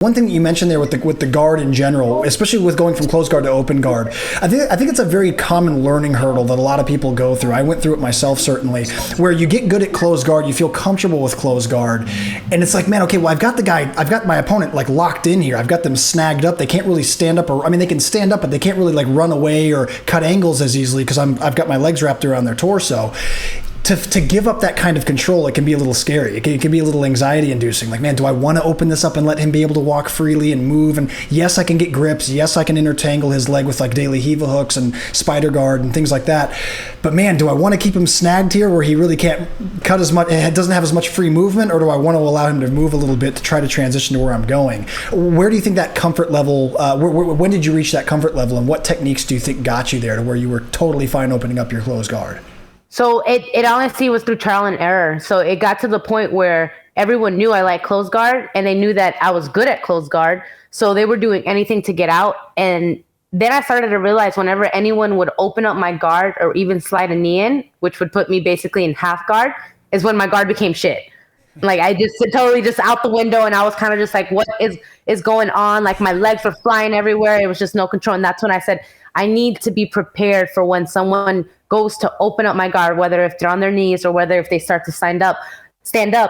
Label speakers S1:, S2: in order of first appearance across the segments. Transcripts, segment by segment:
S1: One thing that you mentioned there with the guard in general, especially with going from closed guard to open guard, I think it's a very common learning hurdle that a lot of people go through. I went through it myself, certainly, where you get good at closed guard, you feel comfortable with closed guard, and it's like, man, okay, well, I've got my opponent like locked in here. I've got them snagged up. They can't really stand up, they can stand up, but they can't really like run away or cut angles as easily because I've got my legs wrapped around their torso. To give up that kind of control, it can be a little scary. It can be a little anxiety inducing. Like, man, do I want to open this up and let him be able to walk freely and move? And yes, I can get grips. Yes, I can intertangle his leg with like daily Hiva hooks and spider guard and things like that. But man, do I want to keep him snagged here where he really can't cut as much, doesn't have as much free movement, or do I want to allow him to move a little bit to try to transition to where I'm going? Where do you think that comfort level, when did you reach that comfort level, and what techniques do you think got you there to where you were totally fine opening up your closed guard?
S2: So it honestly was through trial and error. So it got to the point where everyone knew I liked closed guard, and they knew that I was good at closed guard. So they were doing anything to get out. And then I started to realize whenever anyone would open up my guard or even slide a knee in, which would put me basically in half guard, is when my guard became shit. Like I just totally just out the window, and I was kind of just like, what is going on? Like my legs were flying everywhere. It was just no control. And that's when I said, I need to be prepared for when someone goes to open up my guard, whether if they're on their knees or whether if they start to stand up,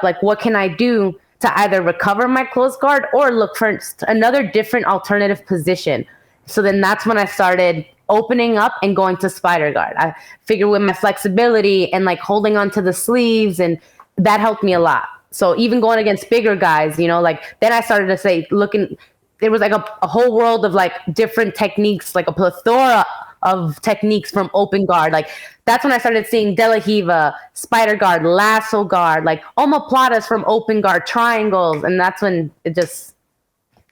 S2: like what can I do to either recover my closed guard or look for another different alternative position? So then that's when I started opening up and going to spider guard. I figured with my flexibility and like holding onto the sleeves, and that helped me a lot. So even going against bigger guys, like then I started to say, there was like a whole world of like different techniques, like a plethora of techniques from open guard. Like that's when I started seeing De La Hiva, spider guard, lasso guard, like omoplatas from open guard, triangles. And that's when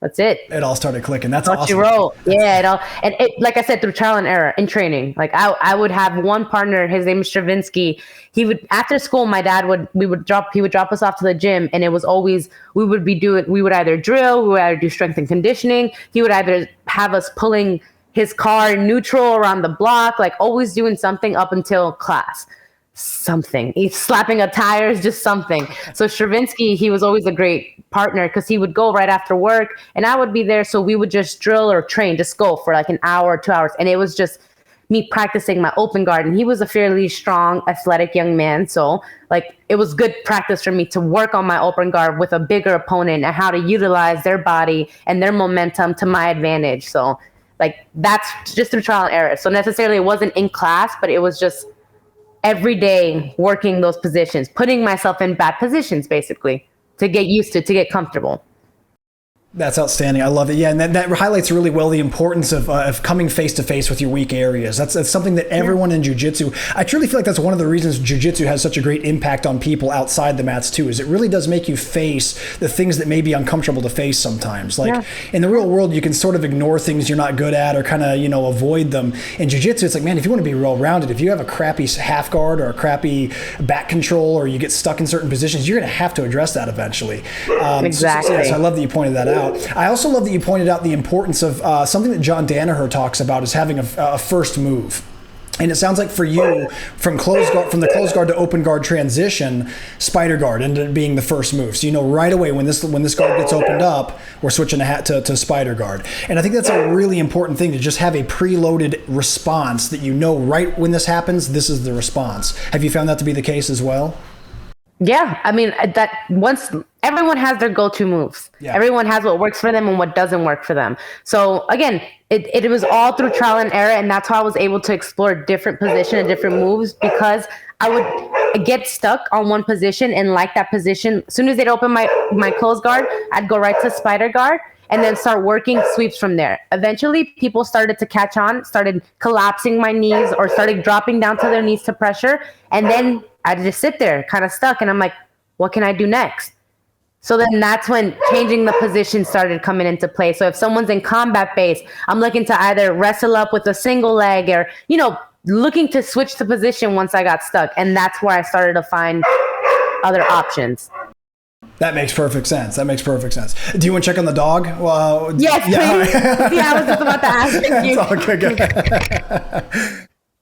S2: that's it.
S1: It all started clicking. That's awesome.
S2: You wrote. Yeah. And like I said, through trial and error in training, like I would have one partner, his name is Stravinsky. He would, after school, my dad he would drop us off to the gym, and it was always, we would either drill, we would either do strength and conditioning. He would either have us pulling his car neutral around the block, like always doing something up until class. Something. He's slapping a tire, just something. So Stravinsky, he was always a great partner because he would go right after work and I would be there. So we would just drill or train, just go for like an hour, 2 hours. And it was just me practicing my open guard. And he was a fairly strong, athletic young man. So like it was good practice for me to work on my open guard with a bigger opponent and how to utilize their body and their momentum to my advantage. So like that's just through trial and error. So necessarily it wasn't in class, but it was just every day working those positions, putting myself in bad positions basically to get used to get comfortable.
S1: That's outstanding. I love it. Yeah, and that highlights really well the importance of coming face to face with your weak areas. That's something that everyone in jiu-jitsu, I truly feel like that's one of the reasons jiu-jitsu has such a great impact on people outside the mats too, is it really does make you face the things that may be uncomfortable to face sometimes. Like in the real world, you can sort of ignore things you're not good at or kind of, avoid them. In jiu-jitsu, it's like, man, if you want to be well-rounded, if you have a crappy half guard or a crappy back control or you get stuck in certain positions, you're going to have to address that eventually.
S2: Exactly.
S1: So I love that you pointed that out. I also love that you pointed out the importance of something that John Danaher talks about is having a first move. And it sounds like for you, from the closed guard to open guard transition, spider guard ended up being the first move. So right away when this guard gets opened up, we're switching to spider guard. And I think that's a really important thing, to just have a preloaded response that right when this happens, this is the response. Have you found that to be the case as well?
S2: Yeah, I mean, that once everyone has their go-to moves. Yeah. Everyone has what works for them and what doesn't work for them. So again, it was all through trial and error, and that's how I was able to explore different positions and different moves, because I would get stuck on one position and like that position. As soon as they'd open my closed guard, I'd go right to spider guard and then start working sweeps from there. Eventually, people started to catch on, started collapsing my knees or started dropping down to their knees to pressure, and then I'd just sit there kind of stuck, and I'm like, what can I do next? So then that's when changing the position started coming into play. So if someone's in combat base, I'm looking to either wrestle up with a single leg or, looking to switch the position once I got stuck. And that's where I started to find other options.
S1: That makes perfect sense. Do you want to check on the dog?
S2: Yes, please. Yeah, I was just about to ask you.
S1: It's all good.